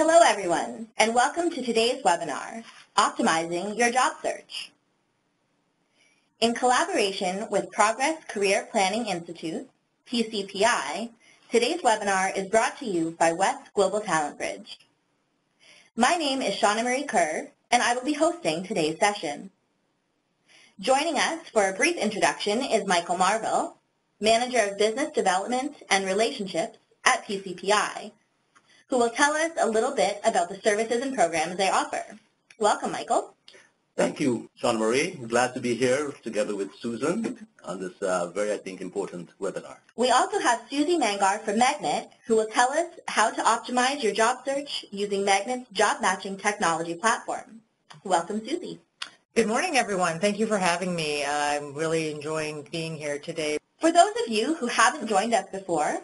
Hello everyone, and welcome to today's webinar, Optimizing Your Job Search. In collaboration with Progress Career Planning Institute, PCPI, today's webinar is brought to you by West Global Talent Bridge. My name is Shauna Marie Kerr, and I will be hosting today's session. Joining us for a brief introduction is Michael Marville, Manager of Business Development and Relationships at PCPI, who will tell us a little bit about the services and programs they offer. Welcome, Michael. Thank you, Shauna Marie. Glad to be here together with Susan on this very, I think, important webinar. We also have Susie Mangar from Magnet, who will tell us how to optimize your job search using Magnet's job matching technology platform. Welcome, Susie. Good morning, everyone. Thank you for having me. I'm really enjoying being here today. For those of you who haven't joined us before,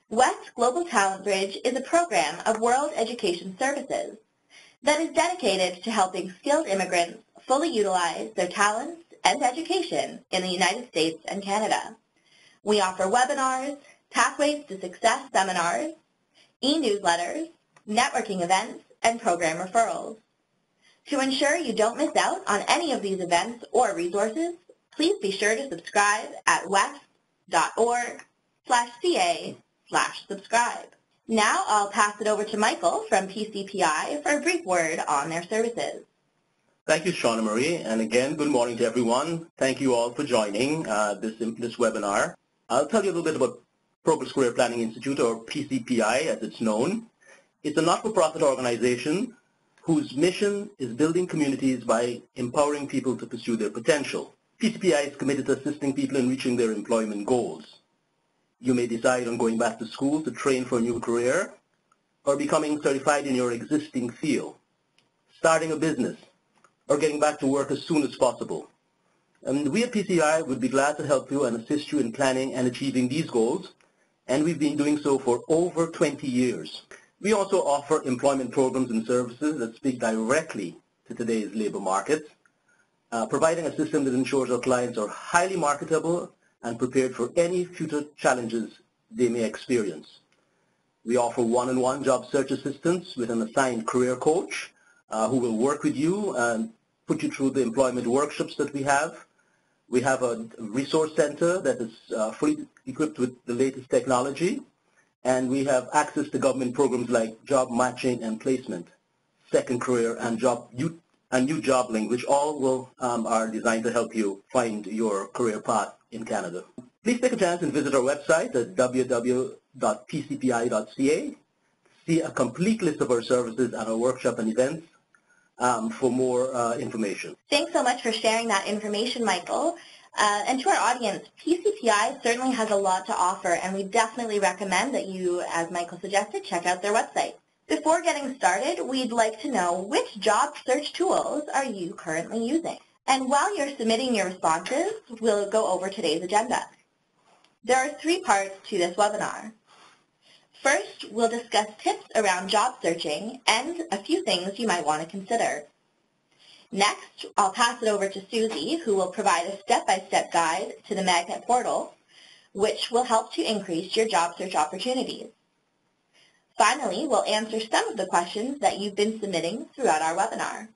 West Global Talent Bridge is a program of World Education Services that is dedicated to helping skilled immigrants fully utilize their talents and education in the United States and Canada. We offer webinars, Pathways to Success seminars, e-newsletters, networking events, and program referrals. To ensure you don't miss out on any of these events or resources, please be sure to subscribe at west.org/ca/subscribe. Now I'll pass it over to Michael from PCPI for a brief word on their services. Thank you, Shauna Marie, and again, good morning to everyone. Thank you all for joining this webinar. I'll tell you a little bit about Progress Career Planning Institute, or PCPI as it's known. It's a not-for-profit organization whose mission is building communities by empowering people to pursue their potential. PCPI is committed to assisting people in reaching their employment goals. You may decide on going back to school to train for a new career, or becoming certified in your existing field, starting a business, or getting back to work as soon as possible. And we at PCI would be glad to help you and assist you in planning and achieving these goals, and we've been doing so for over 20 years. We also offer employment programs and services that speak directly to today's labor market, providing a system that ensures our clients are highly marketable and prepared for any future challenges they may experience. We offer one-on-one job search assistance with an assigned career coach who will work with you and put you through the employment workshops that we have. We have a resource center that is fully equipped with the latest technology, and we have access to government programs like job matching and placement, second career, and new job link, which all are designed to help you find your career path in Canada. Please take a chance and visit our website at www.pcpi.ca. See a complete list of our services and our workshop and events for more information. Thanks so much for sharing that information, Michael. And to our audience, PCPI certainly has a lot to offer, and we definitely recommend that you, as Michael suggested, check out their website. Before getting started, we'd like to know which job search tools are you currently using? And while you're submitting your responses, we'll go over today's agenda. There are 3 parts to this webinar. First, we'll discuss tips around job searching and a few things you might want to consider. Next, I'll pass it over to Susie, who will provide a step-by-step guide to the Magnet portal, which will help to increase your job search opportunities. Finally, we'll answer some of the questions that you've been submitting throughout our webinar.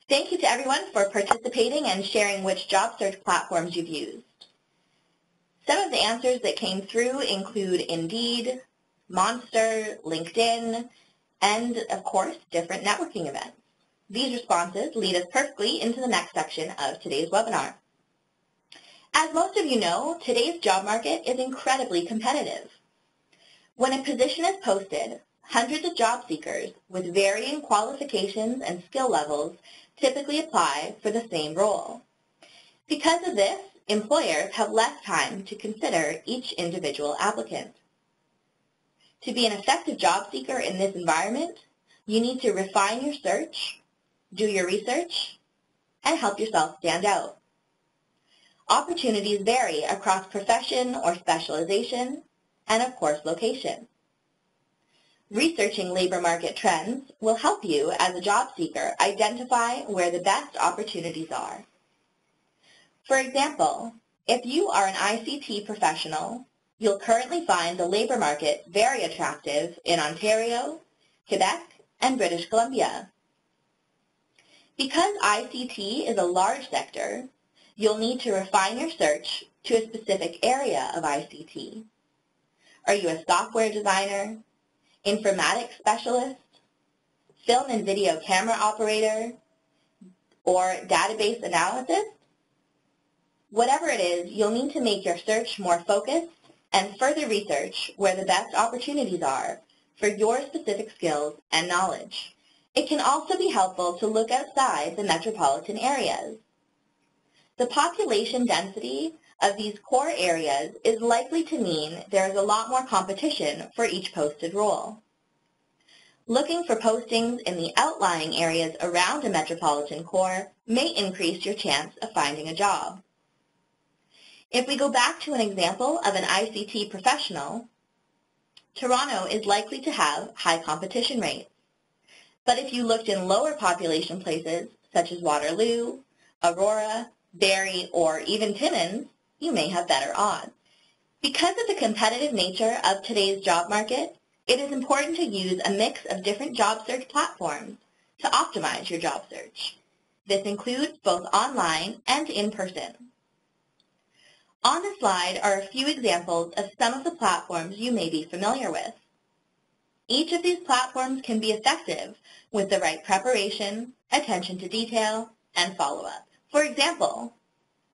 Thank you to everyone for participating and sharing which job search platforms you've used. Some of the answers that came through include Indeed, Monster, LinkedIn, and, of course, different networking events. These responses lead us perfectly into the next section of today's webinar. As most of you know, today's job market is incredibly competitive. When a position is posted, hundreds of job seekers with varying qualifications and skill levels typically apply for the same role. Because of this, employers have less time to consider each individual applicant. To be an effective job seeker in this environment, you need to refine your search, do your research, and help yourself stand out. Opportunities vary across profession or specialization, and of course location. Researching labor market trends will help you as a job seeker identify where the best opportunities are. For example, if you are an ICT professional, you'll currently find the labor market very attractive in Ontario, Quebec, and British Columbia. Because ICT is a large sector, you'll need to refine your search to a specific area of ICT. Are you a software designer, informatics specialist, film and video camera operator, or database analysis? Whatever it is, you'll need to make your search more focused and further research where the best opportunities are for your specific skills and knowledge. It can also be helpful to look outside the metropolitan areas. The population density of these core areas is likely to mean there is a lot more competition for each posted role. Looking for postings in the outlying areas around a metropolitan core may increase your chance of finding a job. If we go back to an example of an ICT professional, Toronto is likely to have high competition rates. But if you looked in lower population places, such as Waterloo, Aurora, Barrie, or even Timmins, you may have better odds. Because of the competitive nature of today's job market, it is important to use a mix of different job search platforms to optimize your job search. This includes both online and in person. On the slide are a few examples of some of the platforms you may be familiar with. Each of these platforms can be effective with the right preparation, attention to detail, and follow-up. For example,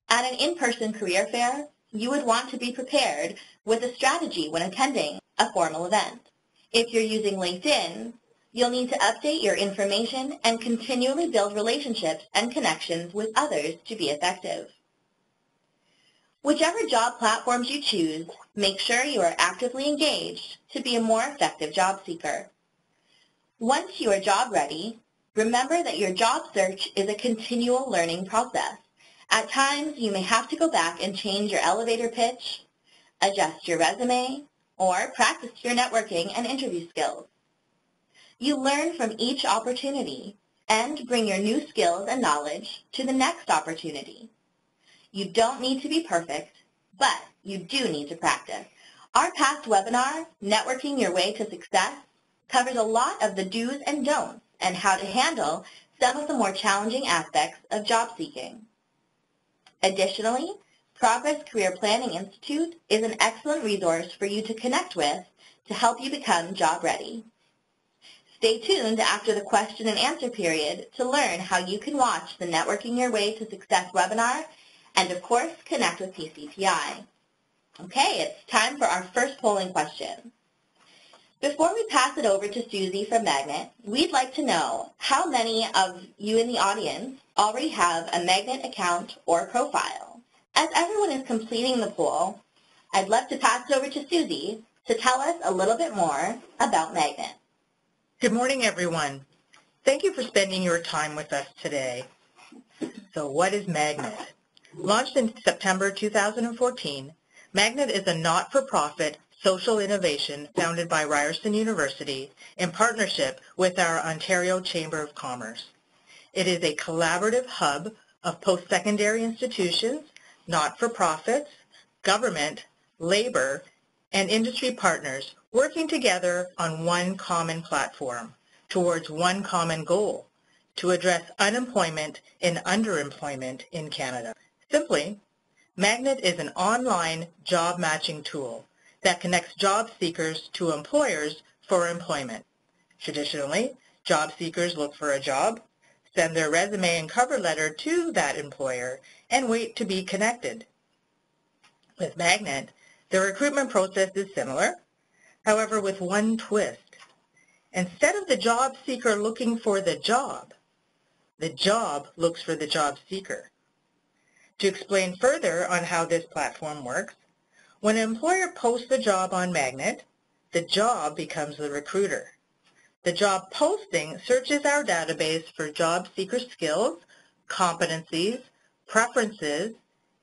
at an in-person career fair, you would want to be prepared with a strategy when attending a formal event. If you're using LinkedIn, you'll need to update your information and continually build relationships and connections with others to be effective. Whichever job platforms you choose, make sure you are actively engaged to be a more effective job seeker. Once you are job ready, remember that your job search is a continual learning process. At times, you may have to go back and change your elevator pitch, adjust your resume, or practice your networking and interview skills. You learn from each opportunity and bring your new skills and knowledge to the next opportunity. You don't need to be perfect, but you do need to practice. Our past webinar, Networking Your Way to Success, covers a lot of the do's and don'ts and how to handle some of the more challenging aspects of job seeking. Additionally, Progress Career Planning Institute is an excellent resource for you to connect with to help you become job ready. Stay tuned after the question and answer period to learn how you can watch the Networking Your Way to Success webinar and, of course, connect with PCPI. Okay, it's time for our first polling question. Before we pass it over to Susie from Magnet, we'd like to know how many of you in the audience already have a Magnet account or profile. As everyone is completing the poll, I'd love to pass it over to Susie to tell us a little bit more about Magnet. Good morning, everyone. Thank you for spending your time with us today. So what is Magnet? Launched in September 2014, Magnet is a not-for-profit social innovation founded by Ryerson University in partnership with our Ontario Chamber of Commerce. It is a collaborative hub of post-secondary institutions, not-for-profits, government, labor, and industry partners working together on one common platform towards one common goal to address unemployment and underemployment in Canada. Simply, Magnet is an online job matching tool that connects job seekers to employers for employment. Traditionally, job seekers look for a job, send their resume and cover letter to that employer, and wait to be connected. With Magnet, the recruitment process is similar, however with one twist. Instead of the job seeker looking for the job looks for the job seeker. To explain further on how this platform works, when an employer posts a job on Magnet, the job becomes the recruiter. The job posting searches our database for job seeker skills, competencies, preferences,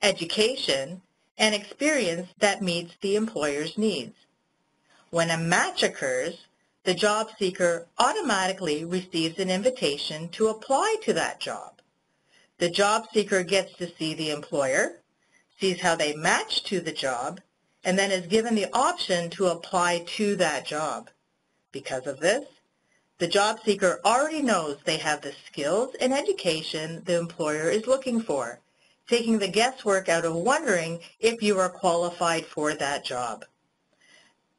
education, and experience that meets the employer's needs. When a match occurs, the job seeker automatically receives an invitation to apply to that job. The job seeker gets to see the employer, sees how they match to the job, and then is given the option to apply to that job. Because of this, The job seeker already knows they have the skills and education the employer is looking for, taking the guesswork out of wondering if you are qualified for that job.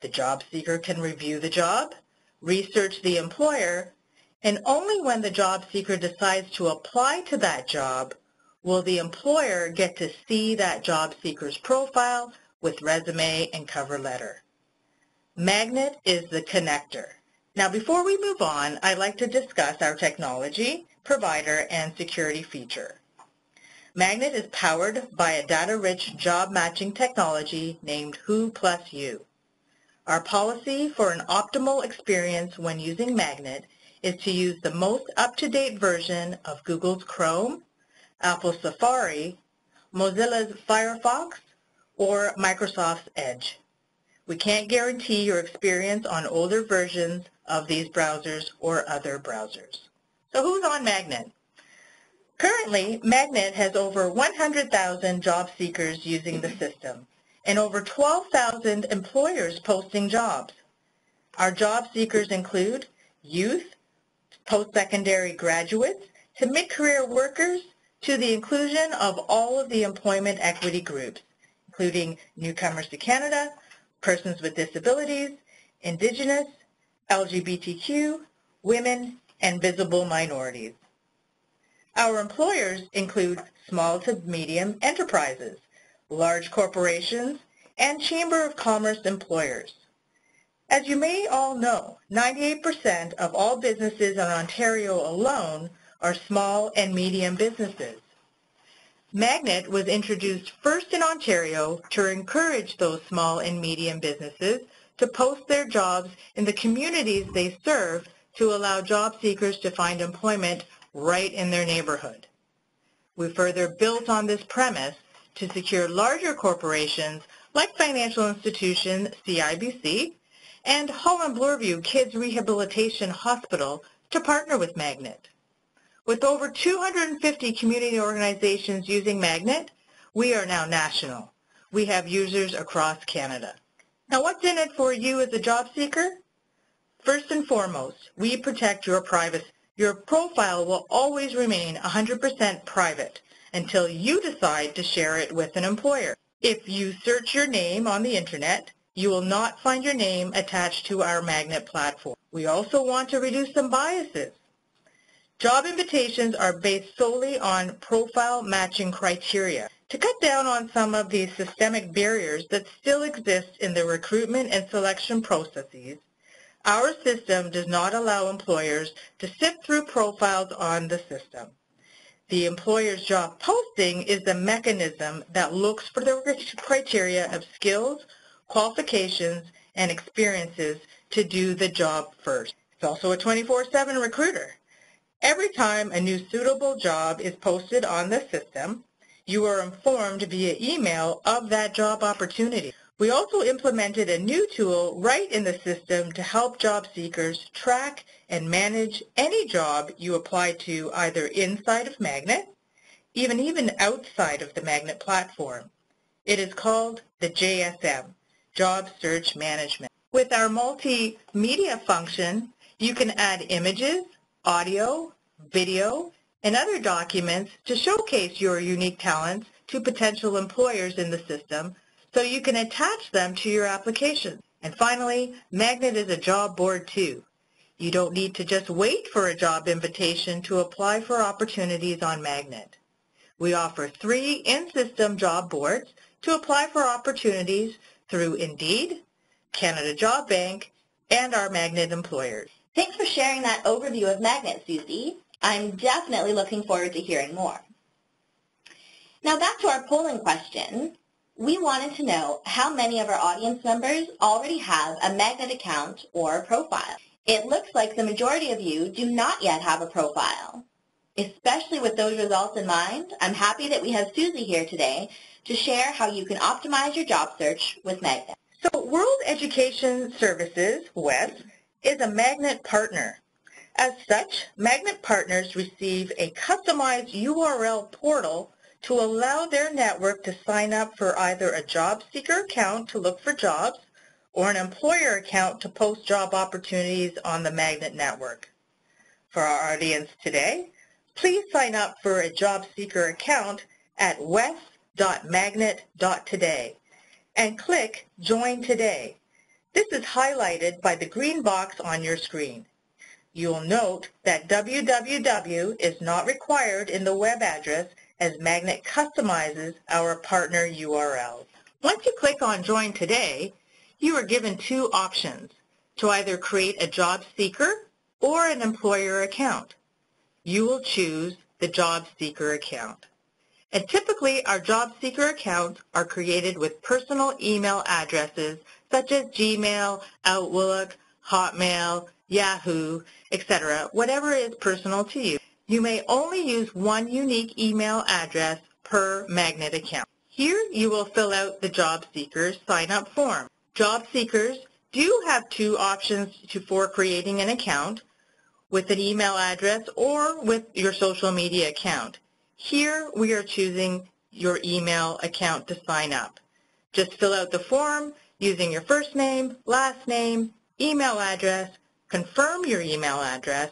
The job seeker can review the job, research the employer, and only when the job seeker decides to apply to that job will the employer get to see that job seeker's profile with resume and cover letter. Magnet is the connector. Now, before we move on, I'd like to discuss our technology, provider, and security feature. Magnet is powered by a data-rich job matching technology named Who Plus You. Our policy for an optimal experience when using Magnet is to use the most up-to-date version of Google's Chrome, Apple's Safari, Mozilla's Firefox, or Microsoft's Edge. We can't guarantee your experience on older versions of these browsers or other browsers. So who's on Magnet? Currently, Magnet has over 100,000 job seekers using the system and over 12,000 employers posting jobs. Our job seekers include youth, post-secondary graduates, to mid-career workers, to the inclusion of all of the employment equity groups, including newcomers to Canada, persons with disabilities, Indigenous, LGBTQ, women, and visible minorities. Our employers include small to medium enterprises, large corporations, and Chamber of Commerce employers. As you may all know, 98% of all businesses in Ontario alone are small and medium businesses. Magnet was introduced first in Ontario to encourage those small and medium businesses to post their jobs in the communities they serve to allow job seekers to find employment right in their neighborhood. We further built on this premise to secure larger corporations like financial institution CIBC and Holland Bloorview Kids Rehabilitation Hospital to partner with Magnet. With over 250 community organizations using Magnet, we are now national. We have users across Canada. Now, what's in it for you as a job seeker? First and foremost, we protect your privacy. Your profile will always remain 100% private until you decide to share it with an employer. If you search your name on the internet, you will not find your name attached to our Magnet platform. We also want to reduce some biases. Job invitations are based solely on profile matching criteria to cut down on some of the systemic barriers that still exist in the recruitment and selection processes. Our system does not allow employers to sift through profiles on the system. The employer's job posting is the mechanism that looks for the criteria of skills, qualifications, and experiences to do the job first. It's also a 24/7 recruiter. Every time a new suitable job is posted on the system, you are informed via email of that job opportunity. We also implemented a new tool right in the system to help job seekers track and manage any job you apply to either inside of Magnet, even outside of the Magnet platform. It is called the JSM, Job Search Management. With our multimedia function, you can add images, audio, video, and other documents to showcase your unique talents to potential employers in the system so you can attach them to your application. And finally, Magnet is a job board too. You don't need to just wait for a job invitation to apply for opportunities on Magnet. We offer 3 in-system job boards to apply for opportunities through Indeed, Canada Job Bank, and our Magnet employers. Thanks for sharing that overview of Magnet, Susie. I'm definitely looking forward to hearing more. Now back to our polling question. We wanted to know how many of our audience members already have a Magnet account or profile. It looks like the majority of you do not yet have a profile. Especially with those results in mind, I'm happy that we have Susie here today to share how you can optimize your job search with Magnet. So World Education Services, WES, is a Magnet partner. As such, Magnet partners receive a customized URL portal to allow their network to sign up for either a job seeker account to look for jobs or an employer account to post job opportunities on the Magnet network. For our audience today, please sign up for a job seeker account at west.magnet.today and click Join Today. This is highlighted by the green box on your screen. You'll note that www is not required in the web address as Magnet customizes our partner URLs. Once you click on Join Today, you are given two options to either create a job seeker or an employer account. You will choose the job seeker account. And typically, our job seeker accounts are created with personal email addresses such as Gmail, Outlook, Hotmail, Yahoo, etc., whatever is personal to you. You may only use one unique email address per Magnet account. Here, you will fill out the job seeker's sign-up form. Job seekers do have two options for creating an account, with an email address or with your social media account. Here, we are choosing your email account to sign up. Just fill out the form using your first name, last name, email address, confirm your email address,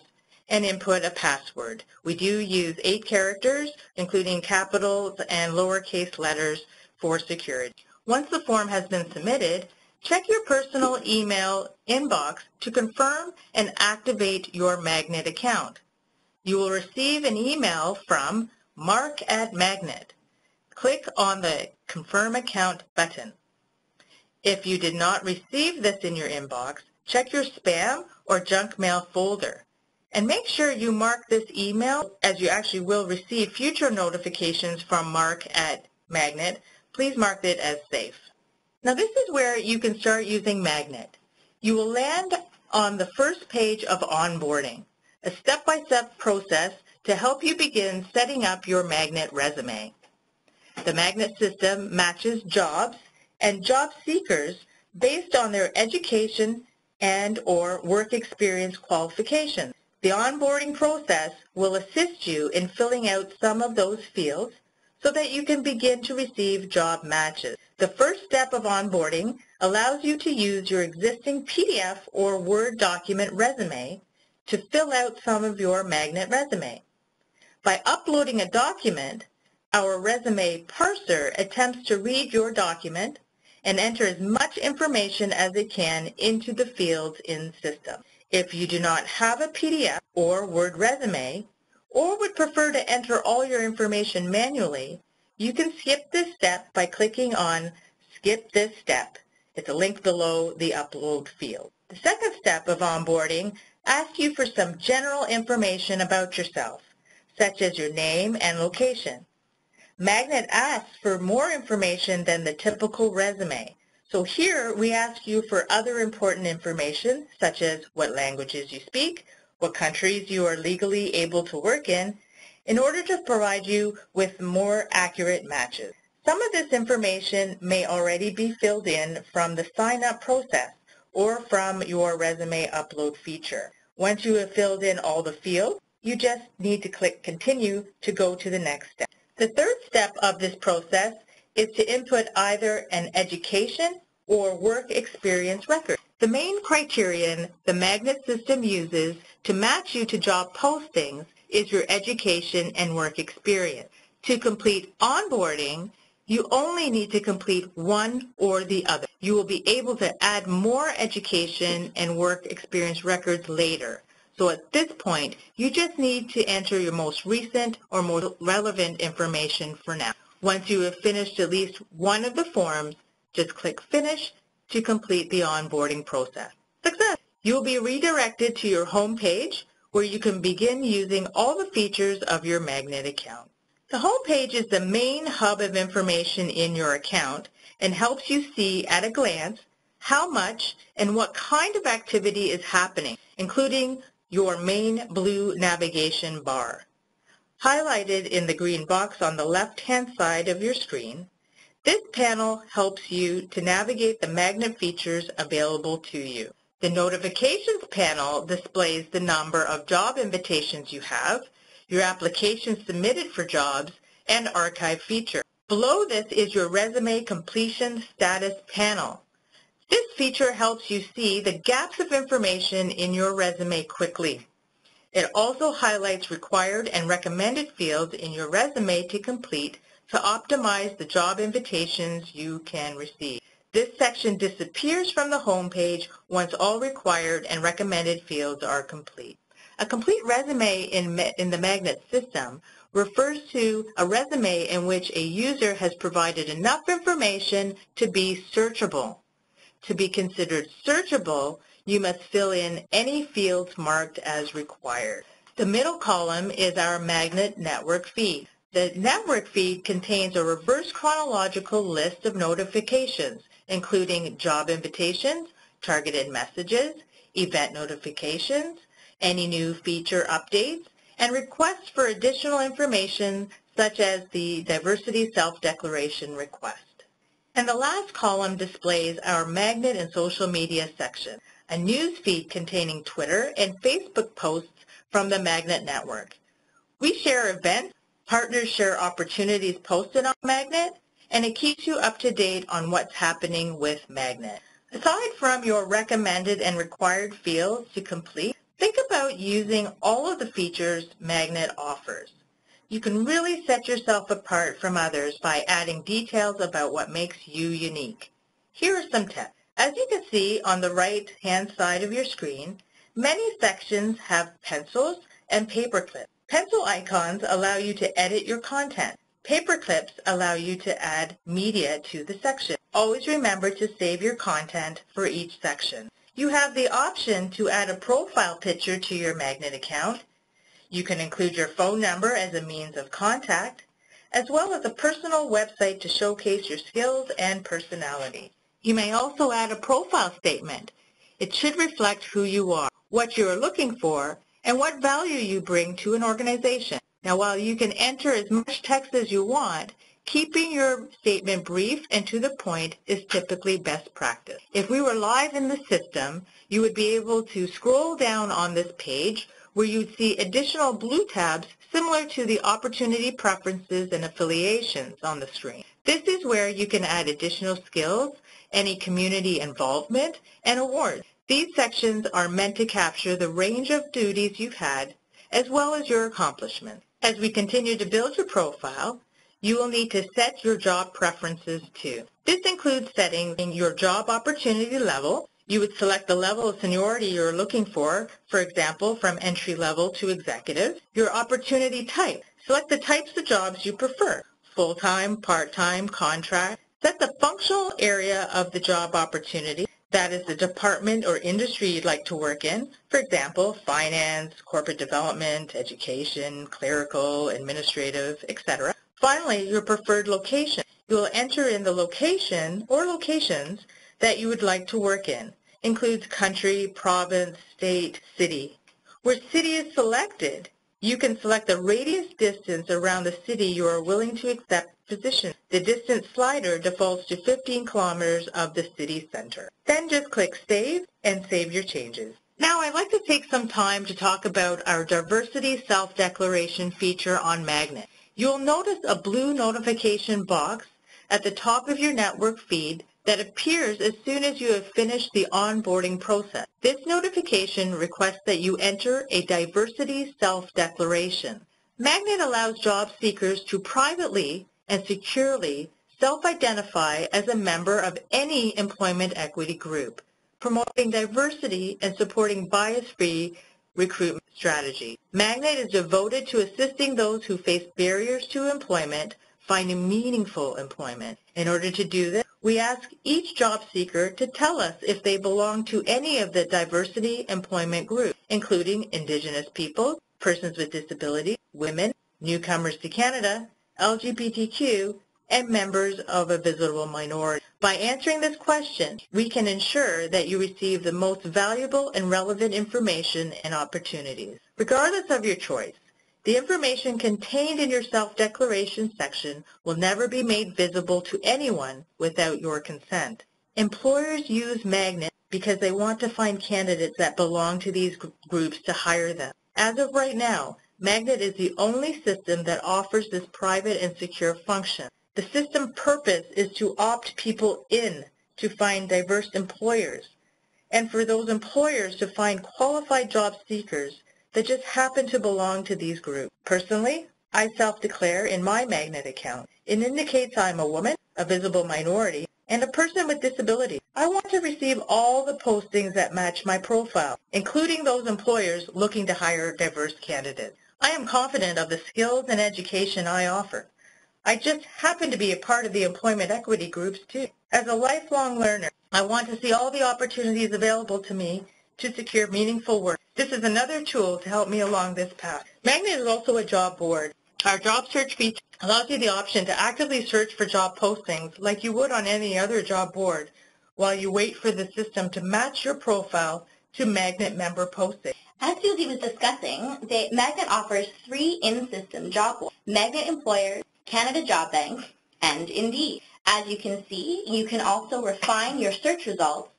and input a password. We do use 8 characters, including capitals and lowercase letters for security. Once the form has been submitted, check your personal email inbox to confirm and activate your Magnet account. You will receive an email from Mark@Magnet. Click on the Confirm Account button. If you did not receive this in your inbox, check your spam or junk mail folder. And make sure you mark this email, as you actually will receive future notifications from Mark@Magnet. Please mark it as safe. Now this is where you can start using Magnet. You will land on the first page of onboarding, a step-by-step process to help you begin setting up your Magnet resume. The Magnet system matches jobs and job seekers based on their education and/or work experience qualifications. The onboarding process will assist you in filling out some of those fields so that you can begin to receive job matches. The first step of onboarding allows you to use your existing PDF or Word document resume to fill out some of your Magnet resume. By uploading a document, our resume parser attempts to read your document and enter as much information as it can into the fields in the system. If you do not have a PDF or Word resume, or would prefer to enter all your information manually, you can skip this step by clicking on Skip This Step. It's a link below the upload field. The second step of onboarding asks you for some general information about yourself, such as your name and location. Magnet asks for more information than the typical resume. So here we ask you for other important information, such as what languages you speak, what countries you are legally able to work in order to provide you with more accurate matches. Some of this information may already be filled in from the sign-up process or from your resume upload feature. Once you have filled in all the fields, you just need to click Continue to go to the next step. The third step of this process is to input either an education or work experience record. The main criterion the Magnet system uses to match you to job postings is your education and work experience. To complete onboarding, you only need to complete one or the other. You will be able to add more education and work experience records later. So at this point, you just need to enter your most recent or most relevant information for now. Once you have finished at least one of the forms, just click Finish to complete the onboarding process. Success! You will be redirected to your home page where you can begin using all the features of your Magnet account. The home page is the main hub of information in your account and helps you see at a glance how much and what kind of activity is happening, including your main blue navigation bar. Highlighted in the green box on the left-hand side of your screen, this panel helps you to navigate the Magnet features available to you. The Notifications panel displays the number of job invitations you have, your applications submitted for jobs, and archive feature. Below this is your Resume Completion Status panel. This feature helps you see the gaps of information in your resume quickly. It also highlights required and recommended fields in your resume to complete to optimize the job invitations you can receive. This section disappears from the home page once all required and recommended fields are complete. A complete resume in the Magnet system refers to a resume in which a user has provided enough information to be searchable. To be considered searchable, you must fill in any fields marked as required. The middle column is our Magnet network feed. The network feed contains a reverse chronological list of notifications, including job invitations, targeted messages, event notifications, any new feature updates, and requests for additional information such as the diversity self-declaration request. And the last column displays our Magnet and social media section, a news feed containing Twitter and Facebook posts from the Magnet network. We share events, partners share opportunities posted on Magnet, and it keeps you up to date on what's happening with Magnet. Aside from your recommended and required fields to complete, think about using all of the features Magnet offers. You can really set yourself apart from others by adding details about what makes you unique. Here are some tips. As you can see on the right-hand side of your screen, many sections have pencils and paper clips. Pencil icons allow you to edit your content. Paper clips allow you to add media to the section. Always remember to save your content for each section. You have the option to add a profile picture to your Magnet account. You can include your phone number as a means of contact, as well as a personal website to showcase your skills and personality. You may also add a profile statement. It should reflect who you are, what you are looking for, and what value you bring to an organization. Now, while you can enter as much text as you want, keeping your statement brief and to the point is typically best practice. If we were live in the system, you would be able to scroll down on this page where you'd see additional blue tabs similar to the opportunity preferences and affiliations on the screen. This is where you can add additional skills, any community involvement, and awards. These sections are meant to capture the range of duties you've had, as well as your accomplishments. As we continue to build your profile, you will need to set your job preferences too. This includes setting your job opportunity level. You would select the level of seniority you're looking for example, from entry level to executive. Your opportunity type. Select the types of jobs you prefer, full-time, part-time, contract. Set the functional area of the job opportunity. That is the department or industry you'd like to work in. For example, finance, corporate development, education, clerical, administrative, etc. Finally, your preferred location. You will enter in the location or locations that you would like to work in. Includes country, province, state, city. Where city is selected, you can select the radius distance around the city you are willing to accept position. The distance slider defaults to 15 kilometers of the city center. Then just click Save and save your changes. Now I'd like to take some time to talk about our Diversity Self-Declaration feature on Magnet. You'll notice a blue notification box at the top of your network feed that appears as soon as you have finished the onboarding process. This notification requests that you enter a Diversity Self-Declaration. Magnet allows job seekers to privately and securely self-identify as a member of any employment equity group, promoting diversity and supporting bias-free recruitment strategy. Magnet is devoted to assisting those who face barriers to employment finding meaningful employment. In order to do this, we ask each job seeker to tell us if they belong to any of the diversity employment groups, including Indigenous people, persons with disabilities, women, newcomers to Canada, LGBTQ, and members of a visible minority. By answering this question, we can ensure that you receive the most valuable and relevant information and opportunities. Regardless of your choice, the information contained in your self-declaration section will never be made visible to anyone without your consent. Employers use Magnet because they want to find candidates that belong to these groups to hire them. As of right now, Magnet is the only system that offers this private and secure function. The system purpose is to opt people in to find diverse employers, and for those employers to find qualified job seekers that just happen to belong to these groups. Personally, I self-declare in my Magnet account. It indicates I'm a woman, a visible minority, and a person with disability. I want to receive all the postings that match my profile, including those employers looking to hire diverse candidates. I am confident of the skills and education I offer. I just happen to be a part of the employment equity groups too. As a lifelong learner, I want to see all the opportunities available to me to secure meaningful work. This is another tool to help me along this path. Magnet is also a job board. Our job search feature allows you the option to actively search for job postings like you would on any other job board while you wait for the system to match your profile to Magnet member postings. As Susie was discussing, Magnet offers 3 in-system job boards: Magnet Employers, Canada Job Bank, and Indeed. As you can see, you can also refine your search results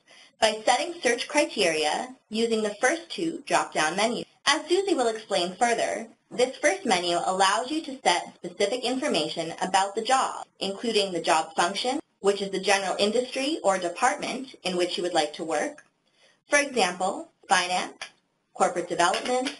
by setting search criteria using the first 2 drop-down menus. As Susie will explain further, this first menu allows you to set specific information about the job, including the job function, which is the general industry or department in which you would like to work. For example, finance, corporate development,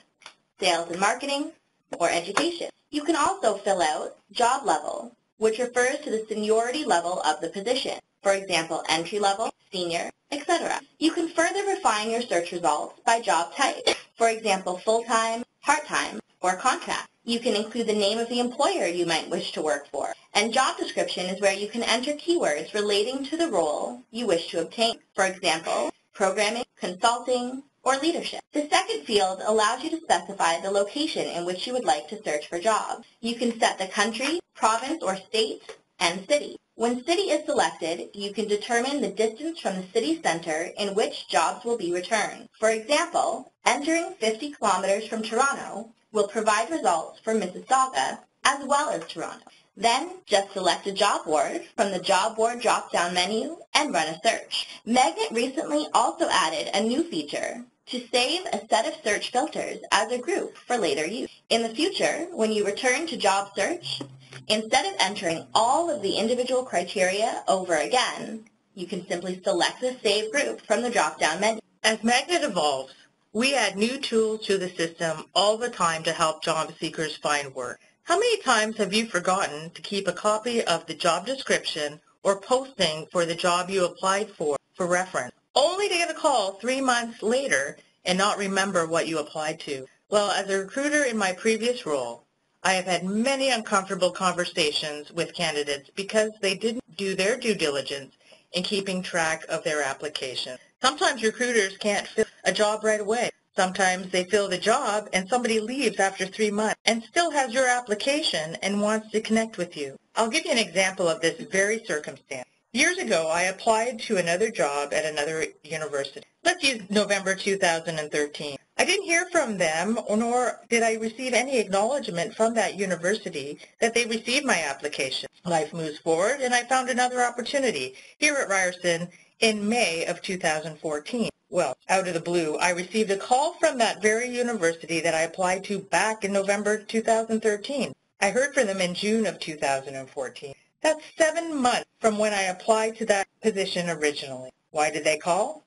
sales and marketing, or education. You can also fill out job level, which refers to the seniority level of the position. For example, entry level, senior, etc. You can further refine your search results by job type. For example, full-time, part-time, or contract. You can include the name of the employer you might wish to work for. And job description is where you can enter keywords relating to the role you wish to obtain. For example, programming, consulting, or leadership. The second field allows you to specify the location in which you would like to search for jobs. You can set the country, province or state, and city. When city is selected, you can determine the distance from the city center in which jobs will be returned. For example, entering 50 kilometers from Toronto will provide results for Mississauga as well as Toronto. Then, just select a job board from the job board drop-down menu and run a search. Magnet recently also added a new feature to save a set of search filters as a group for later use. In the future, when you return to job search, instead of entering all of the individual criteria over again, you can simply select the Save Group from the drop-down menu. As Magnet evolves, we add new tools to the system all the time to help job seekers find work. How many times have you forgotten to keep a copy of the job description or posting for the job you applied for reference, only to get a call 3 months later and not remember what you applied to? Well, as a recruiter in my previous role, I have had many uncomfortable conversations with candidates because they didn't do their due diligence in keeping track of their application. Sometimes recruiters can't fill a job right away. Sometimes they fill the job and somebody leaves after 3 months and still has your application and wants to connect with you. I'll give you an example of this very circumstance. Years ago, I applied to another job at another university. Let's use November 2013. I didn't hear from them, nor did I receive any acknowledgement from that university that they received my application. Life moves forward, and I found another opportunity here at Ryerson in May of 2014. Well, out of the blue, I received a call from that very university that I applied to back in November 2013. I heard from them in June of 2014. That's 7 months from when I applied to that position originally. Why did they call?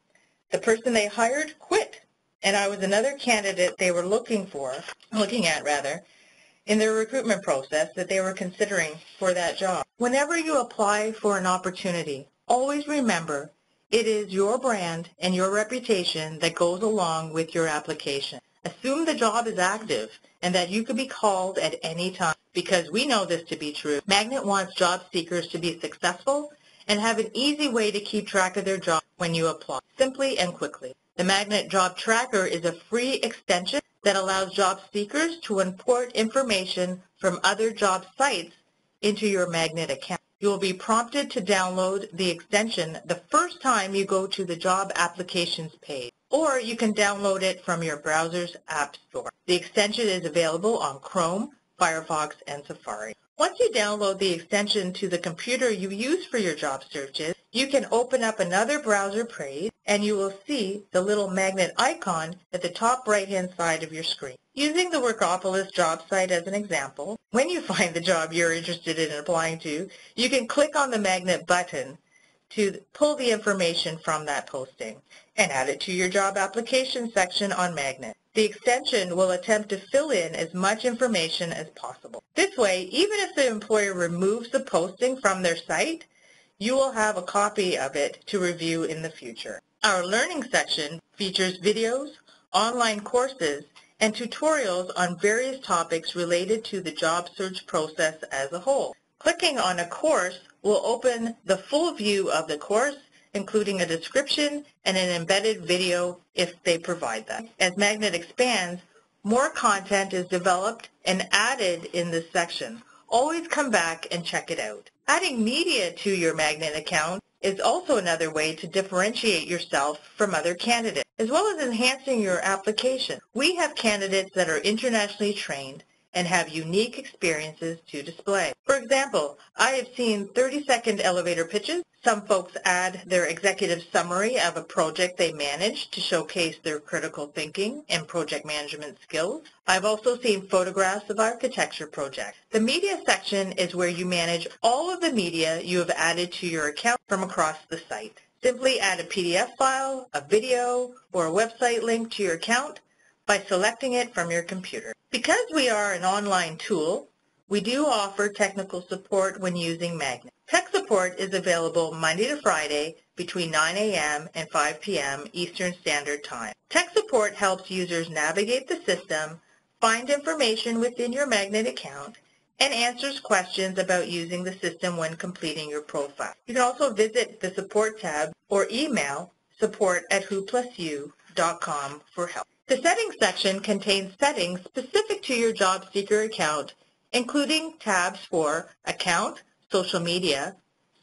The person they hired quit, and I was another candidate they were looking at in their recruitment process that they were considering for that job. Whenever you apply for an opportunity, always remember it is your brand and your reputation that goes along with your application. Assume the job is active and that you could be called at any time, because we know this to be true. Magnet wants job seekers to be successful and have an easy way to keep track of their job when you apply, simply and quickly. The Magnet Job Tracker is a free extension that allows job seekers to import information from other job sites into your Magnet account. You will be prompted to download the extension the first time you go to the job applications page, or you can download it from your browser's app store. The extension is available on Chrome, Firefox, and Safari. Once you download the extension to the computer you use for your job searches, you can open up another browser page and you will see the little magnet icon at the top right-hand side of your screen. Using the Workopolis job site as an example, when you find the job you're interested in applying to, you can click on the magnet button, to pull the information from that posting and add it to your job application section on Magnet. The extension will attempt to fill in as much information as possible. This way, even if the employer removes the posting from their site, you will have a copy of it to review in the future. Our Learning section features videos, online courses, and tutorials on various topics related to the job search process as a whole. Clicking on a course will open the full view of the course, including a description and an embedded video if they provide that. As Magnet expands, more content is developed and added in this section. Always come back and check it out. Adding media to your Magnet account is also another way to differentiate yourself from other candidates, as well as enhancing your application. We have candidates that are internationally trained and have unique experiences to display. For example, I have seen 30-second elevator pitches. Some folks add their executive summary of a project they managed to showcase their critical thinking and project management skills. I've also seen photographs of architecture projects. The media section is where you manage all of the media you have added to your account from across the site. Simply add a PDF file, a video, or a website link to your account by selecting it from your computer. Because we are an online tool, we do offer technical support when using Magnet. Tech support is available Monday to Friday between 9 a.m. and 5 p.m. Eastern Standard Time. Tech support helps users navigate the system, find information within your Magnet account, and answers questions about using the system when completing your profile. You can also visit the support tab or email support@whoplusyou.com for help. The settings section contains settings specific to your job seeker account, including tabs for account, social media,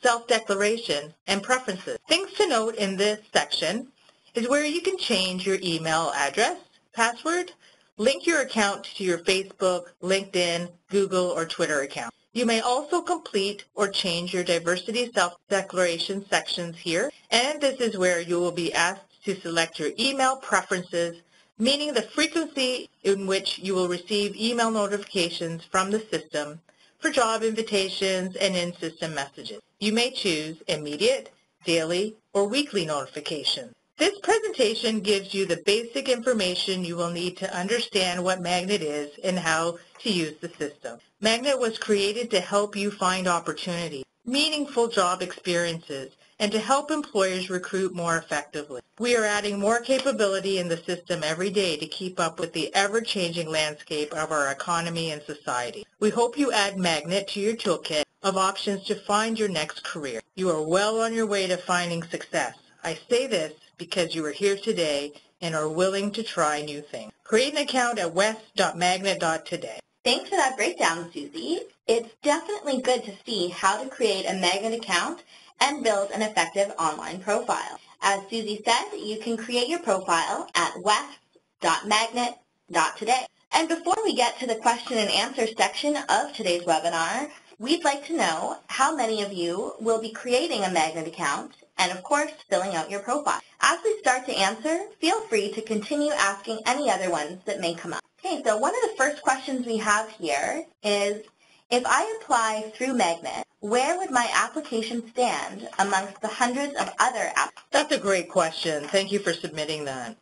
self-declaration, and preferences. Things to note in this section is where you can change your email address, password, link your account to your Facebook, LinkedIn, Google, or Twitter account. You may also complete or change your diversity self-declaration sections here, and this is where you will be asked to select your email preferences, meaning the frequency in which you will receive email notifications from the system for job invitations and in-system messages. You may choose immediate, daily, or weekly notifications. This presentation gives you the basic information you will need to understand what Magnet is and how to use the system. Magnet was created to help you find opportunities, meaningful job experiences, and to help employers recruit more effectively. We are adding more capability in the system every day to keep up with the ever-changing landscape of our economy and society. We hope you add Magnet to your toolkit of options to find your next career. You are well on your way to finding success. I say this because you are here today and are willing to try new things. Create an account at west.magnet.today. Thanks for that breakdown, Susie. It's definitely good to see how to create a Magnet account and build an effective online profile. As Susie said, you can create your profile at west.magnet.today. And before we get to the question and answer section of today's webinar, we'd like to know how many of you will be creating a Magnet account and, of course, filling out your profile. As we start to answer, feel free to continue asking any other ones that may come up. Okay, so one of the first questions we have here is, if I apply through Magnet, where would my application stand amongst the hundreds of other apps? That's a great question. Thank you for submitting that.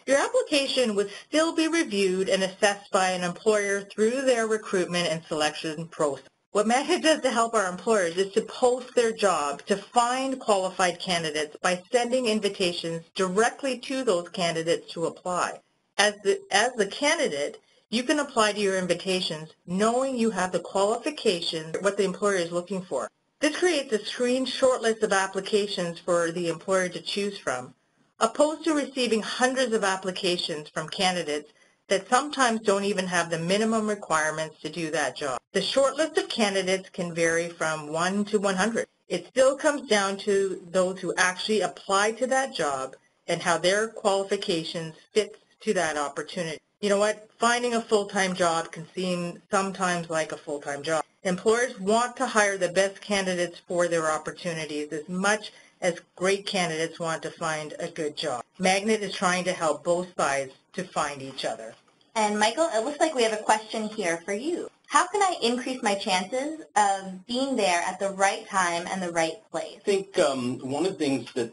Your application would still be reviewed and assessed by an employer through their recruitment and selection process. What Magnet does to help our employers is to post their job to find qualified candidates by sending invitations directly to those candidates to apply. As the candidate, you can apply to your invitations knowing you have the qualifications, what the employer is looking for. This creates a screened shortlist of applications for the employer to choose from, opposed to receiving hundreds of applications from candidates that sometimes don't even have the minimum requirements to do that job. The shortlist of candidates can vary from 1 to 100. It still comes down to those who actually apply to that job and how their qualifications fit to that opportunity. You know what? Finding a full-time job can seem sometimes like a full-time job. Employers want to hire the best candidates for their opportunities as much as great candidates want to find a good job. Magnet is trying to help both sides to find each other. And Michael, it looks like we have a question here for you. How can I increase my chances of being there at the right time and the right place? I think one of the things that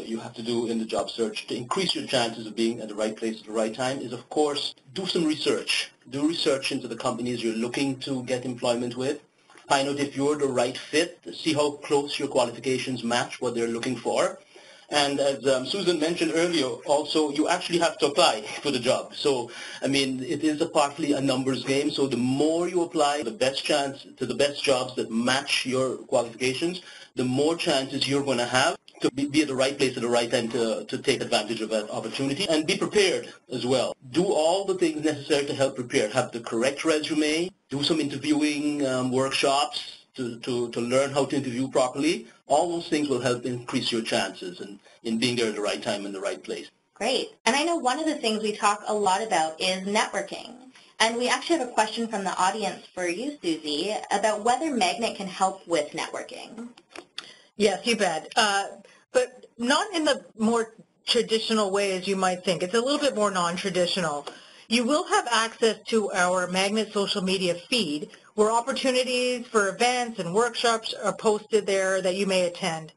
you have to do in the job search to increase your chances of being at the right place at the right time is, of course, do some research. Do research into the companies you're looking to get employment with. Find out if you're the right fit. See how close your qualifications match what they're looking for. And as Susan mentioned earlier, also, you actually have to apply for the job. So, I mean, it is partly a numbers game. So the more you apply, the best chance to the best jobs that match your qualifications, the more chances you're going to have to be at the right place at the right time to take advantage of that opportunity. And be prepared as well. Do all the things necessary to help prepare. Have the correct resume. Do some interviewing workshops to learn how to interview properly. All those things will help increase your chances in being there at the right time in the right place. Great. And I know one of the things we talk a lot about is networking. And we actually have a question from the audience for you, Susie, about whether Magnet can help with networking. Yes, you bet. But not in the more traditional way as you might think. It's a little bit more non-traditional. You will have access to our Magnet social media feed, where opportunities for events and workshops are posted there that you may attend.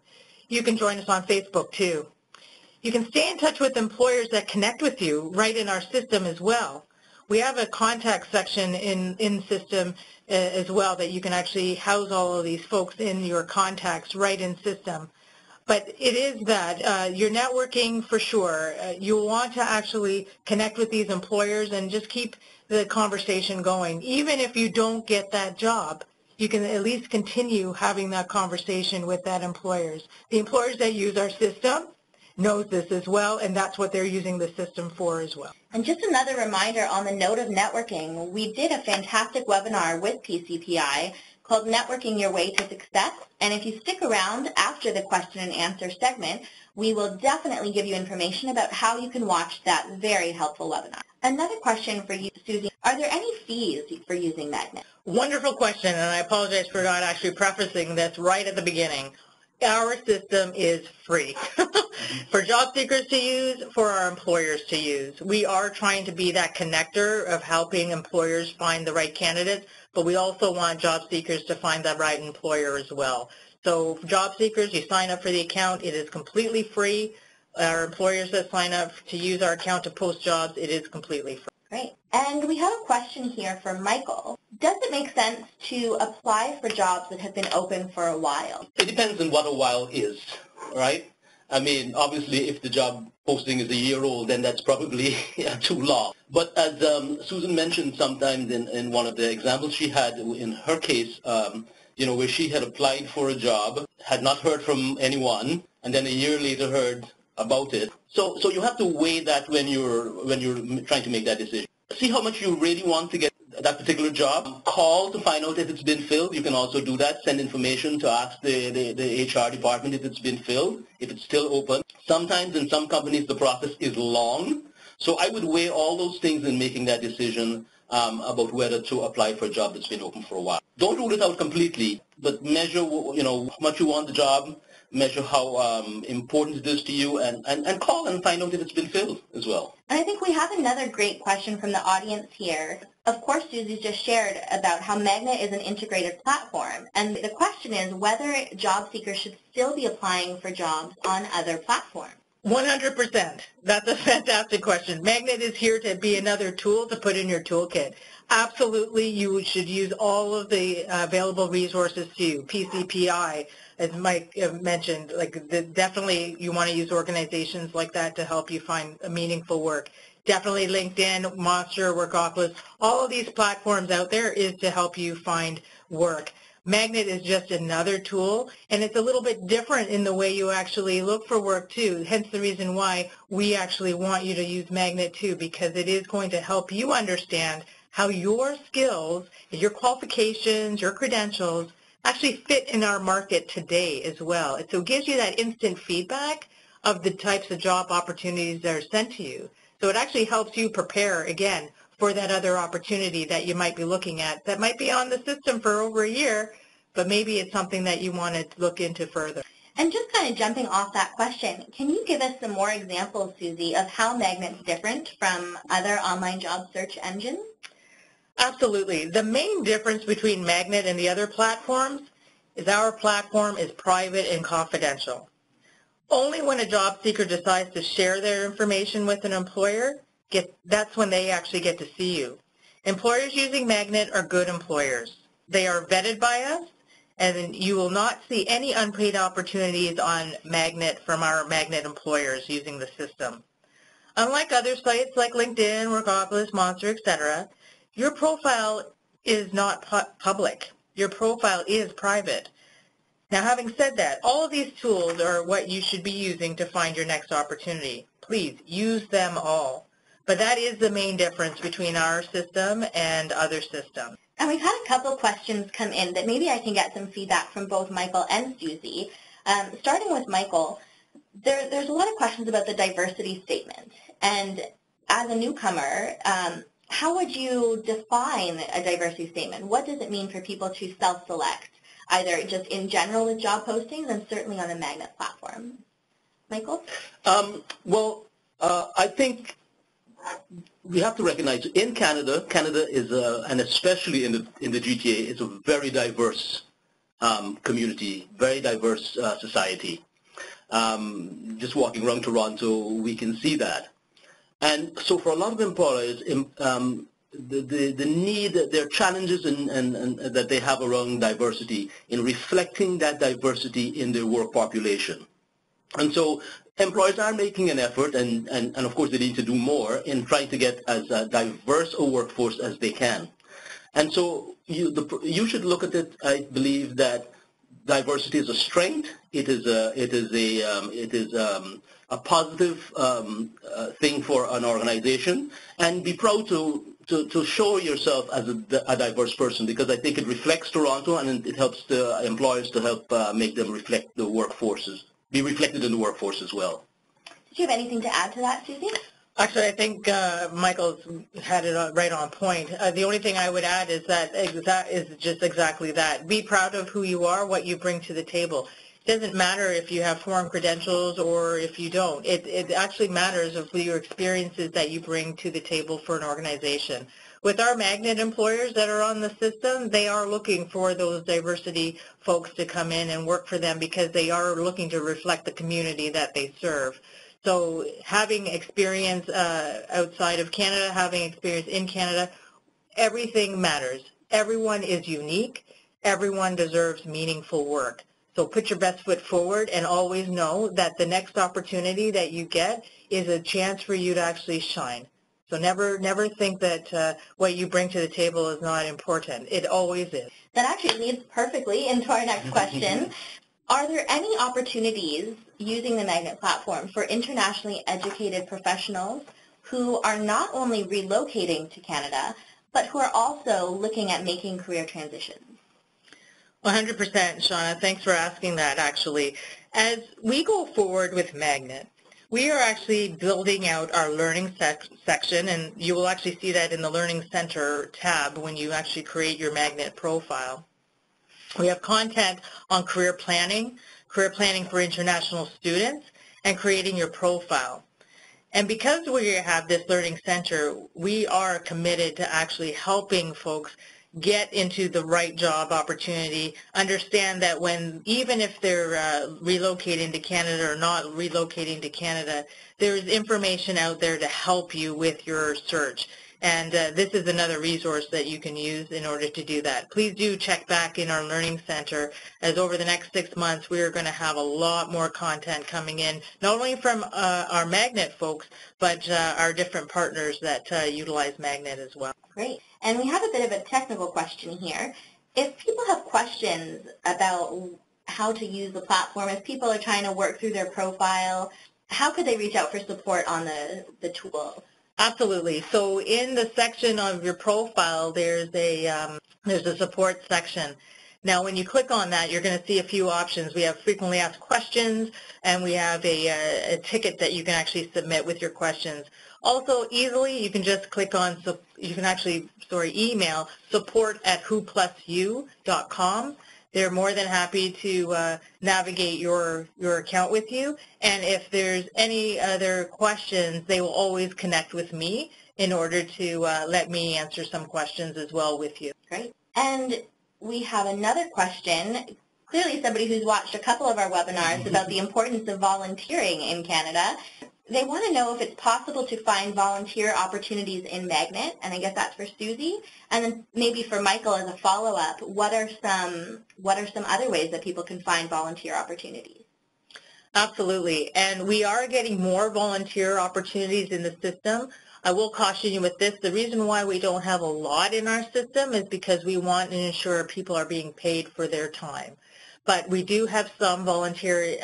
You can join us on Facebook too. You can stay in touch with employers that connect with you right in our system as well. We have a contact section in system as well that you can actually house all of these folks in your contacts right in system. But it is that you're networking for sure. You'll want to actually connect with these employers and just keep the conversation going. Even if you don't get that job, you can at least continue having that conversation with that employers. The employers that use our system knows this as well, and that's what they're using the system for as well. And just another reminder on the note of networking, we did a fantastic webinar with PCPI called Networking Your Way to Success. And if you stick around after the question and answer segment, we will definitely give you information about how you can watch that very helpful webinar. Another question for you, Susie. Are there any fees for using Magnet? Wonderful question, and I apologize for not actually prefacing this right at the beginning. Our system is free for job seekers to use, for our employers to use. We are trying to be that connector of helping employers find the right candidates, but we also want job seekers to find the right employer as well. So for job seekers, you sign up for the account. It is completely free. Our employers that sign up to use our account to post jobs, it is completely free. Great. And we have a question here from Michael. Does it make sense to apply for jobs that have been open for a while? It depends on what a while is, right? I mean, obviously, if the job posting is a year old, then that's probably too long. But as Susan mentioned sometimes in one of the examples she had in her case, where she had applied for a job, had not heard from anyone, and then a year later heard about it. So you have to weigh that when you're trying to make that decision. See how much you really want to get that particular job. Call to find out if it's been filled. You can also do that. Send information to ask the HR department if it's been filled, if it's still open. Sometimes in some companies the process is long. So I would weigh all those things in making that decision about whether to apply for a job that's been open for a while. Don't rule it out completely, but measure how much you want the job, measure how important it is to you, and call and find out if it's been filled as well. And I think we have another great question from the audience here. Of course, Susie just shared about how Magnet is an integrated platform, and the question is whether job seekers should still be applying for jobs on other platforms. 100%. That's a fantastic question. Magnet is here to be another tool to put in your toolkit. Absolutely, you should use all of the available resources to you. PCPI, as Mike mentioned, definitely you want to use organizations like that to help you find meaningful work. Definitely LinkedIn, Monster, Workopolis, all of these platforms out there is to help you find work. Magnet is just another tool, and it's a little bit different in the way you actually look for work too, hence the reason why we actually want you to use Magnet too, because it is going to help you understand how your skills, your qualifications, your credentials actually fit in our market today as well. And so it gives you that instant feedback of the types of job opportunities that are sent to you. So it actually helps you prepare, again, for that other opportunity that you might be looking at that might be on the system for over a year, but maybe it's something that you want to look into further. And just kind of jumping off that question, can you give us some more examples, Susie, of how Magnet's different from other online job search engines? Absolutely. The main difference between Magnet and the other platforms is our platform is private and confidential. Only when a job seeker decides to share their information with an employer, that's when they actually get to see you. Employers using Magnet are good employers. They are vetted by us, and you will not see any unpaid opportunities on Magnet from our Magnet employers using the system. Unlike other sites like LinkedIn, Workopolis, Monster, etc., your profile is not public. Your profile is private. Now, having said that, all of these tools are what you should be using to find your next opportunity. Please use them all. But that is the main difference between our system and other systems. And we've had a couple of questions come in that maybe I can get some feedback from both Michael and Susie. Starting with Michael, there's a lot of questions about the diversity statement. And as a newcomer, how would you define a diversity statement? What does it mean for people to self-select, either just in general with job postings and certainly on the Magnet platform? Michael? I think we have to recognize in Canada is, and especially in the GTA, is a very diverse community, very diverse society. Just walking around Toronto, we can see that. And so for a lot of employers, the need, there are challenges and that they have around diversity in reflecting that diversity in their work population. And so employers are making an effort, and of course they need to do more in trying to get as diverse a workforce as they can. And so you should look at it, I believe, that diversity is a strength. It is a positive thing for an organization, and be proud to show yourself as a diverse person, because I think it reflects Toronto, and it helps the employers to help make them reflect the workforces, be reflected in the workforce as well. Did you have anything to add to that, Susie? Actually, I think Michael's had it right on point. The only thing I would add is that is just exactly that. Be proud of who you are, what you bring to the table. It doesn't matter if you have foreign credentials or if you don't. It actually matters of your experiences that you bring to the table for an organization. With our Magnet employers that are on the system, they are looking for those diversity folks to come in and work for them because they are looking to reflect the community that they serve. So having experience outside of Canada, having experience in Canada, everything matters. Everyone is unique. Everyone deserves meaningful work. So put your best foot forward and always know that the next opportunity that you get is a chance for you to actually shine. So never think that what you bring to the table is not important. It always is. That actually leads perfectly into our next question. Are there any opportunities using the Magnet platform for internationally educated professionals who are not only relocating to Canada, but who are also looking at making career transitions? 100%, Shauna. Thanks for asking that, actually. As we go forward with Magnet, we are actually building out our learning section, and you will actually see that in the Learning Center tab when you actually create your Magnet profile. We have content on career planning for international students, and creating your profile. And because we have this Learning Center, we are committed to actually helping folks get into the right job opportunity, understand that even if they're relocating to Canada or not relocating to Canada, there's information out there to help you with your search. And this is another resource that you can use in order to do that. Please do check back in our Learning Center, as over the next 6 months we are going to have a lot more content coming in, not only from our Magnet folks, but our different partners that utilize Magnet as well. Great. And we have a bit of a technical question here. If people have questions about how to use the platform, if people are trying to work through their profile, how could they reach out for support on the tool? Absolutely. So in the section of your profile, there's a support section. Now, when you click on that, you're going to see a few options. We have frequently asked questions, and we have a ticket that you can actually submit with your questions. Also, easily, you can just click on, email support@whoplusyou.com. They're more than happy to navigate your account with you. And if there's any other questions, they will always connect with me, in order to let me answer some questions as well with you. Great. And we have another question. Clearly somebody who's watched a couple of our webinars about the importance of volunteering in Canada. They want to know if it's possible to find volunteer opportunities in Magnet, and I guess that's for Susie. And then maybe for Michael as a follow-up, what are some other ways that people can find volunteer opportunities? Absolutely, and we are getting more volunteer opportunities in the system. I will caution you with this. The reason why we don't have a lot in our system is because we want to ensure people are being paid for their time. But we do have some volunteer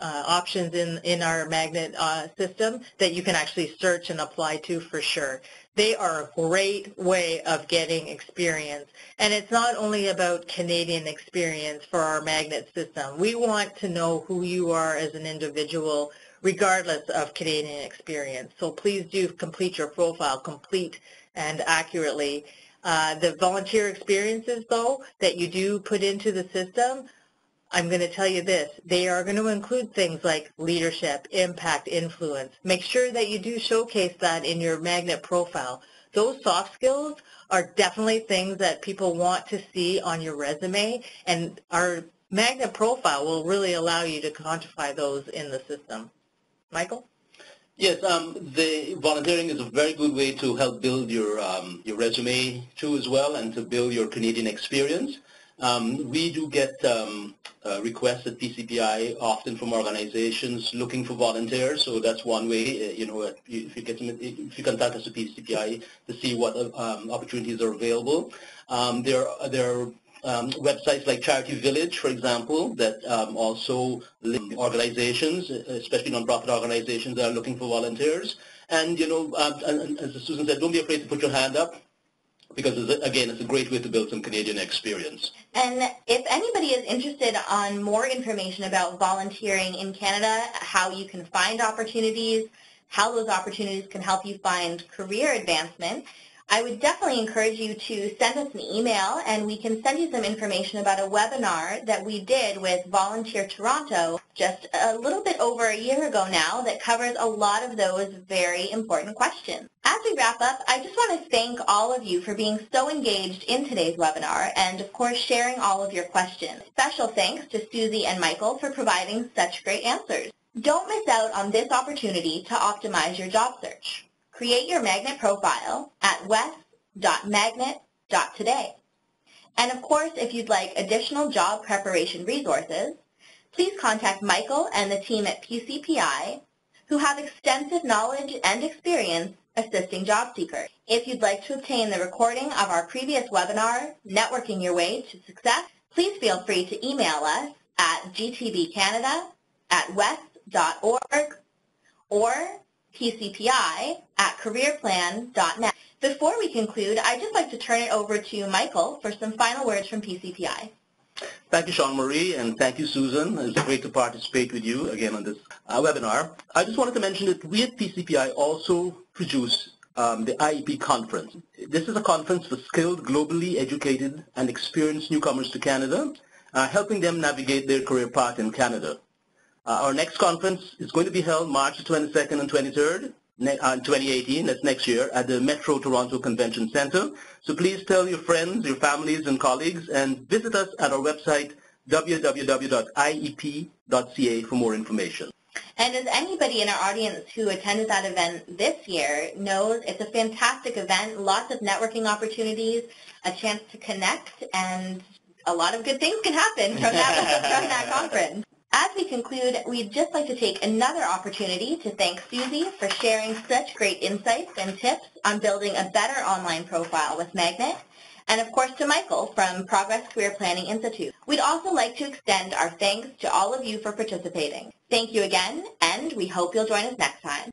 options in our Magnet system that you can actually search and apply to for sure. They are a great way of getting experience. And it's not only about Canadian experience for our Magnet system. We want to know who you are as an individual regardless of Canadian experience. So please do complete your profile, complete and accurately. The volunteer experiences, though, that you do put into the system, I'm going to tell you this, they are going to include things like leadership, impact, influence. Make sure that you do showcase that in your Magnet profile. Those soft skills are definitely things that people want to see on your resume, and our Magnet profile will really allow you to quantify those in the system. Michael? Yes, the volunteering is a very good way to help build your resume too as well, and to build your Canadian experience. We do get requests at PCPI often from organizations looking for volunteers, so that's one way. If you contact us at PCPI to see what opportunities are available. There are websites like Charity Village, for example, that also link organizations, especially nonprofit organizations that are looking for volunteers. And, and as Susan said, don't be afraid to put your hand up, because, again, it's a great way to build some Canadian experience. And if anybody is interested on more information about volunteering in Canada, how you can find opportunities, how those opportunities can help you find career advancement, I would definitely encourage you to send us an email, and we can send you some information about a webinar that we did with Volunteer Toronto just a little bit over a year ago now that covers a lot of those very important questions. As we wrap up, I just want to thank all of you for being so engaged in today's webinar and, of course, sharing all of your questions. Special thanks to Susie and Michael for providing such great answers. Don't miss out on this opportunity to optimize your job search. Create your Magnet profile at west.magnet.today. And of course, if you'd like additional job preparation resources, please contact Michael and the team at PCPI, who have extensive knowledge and experience assisting job seekers. If you'd like to obtain the recording of our previous webinar, Networking Your Way to Success, please feel free to email us at gtbcanada@west.org or PCPI@careerplan.net. Before we conclude, I'd just like to turn it over to Michael for some final words from PCPI. Thank you, Sean Marie, and thank you, Susan. It's great to participate with you again on this webinar. I just wanted to mention that we at PCPI also produce the IEP conference. This is a conference for skilled, globally educated, and experienced newcomers to Canada, helping them navigate their career path in Canada. Our next conference is going to be held March 22nd and 23rd, 2018, that's next year, at the Metro Toronto Convention Centre. So please tell your friends, your families, and colleagues, and visit us at our website, www.iep.ca, for more information. And as anybody in our audience who attended that event this year knows, it's a fantastic event, lots of networking opportunities, a chance to connect, and a lot of good things can happen from that conference. As we conclude, we'd just like to take another opportunity to thank Susie for sharing such great insights and tips on building a better online profile with Magnet, and of course to Michael from Progress Career Planning Institute. We'd also like to extend our thanks to all of you for participating. Thank you again, and we hope you'll join us next time.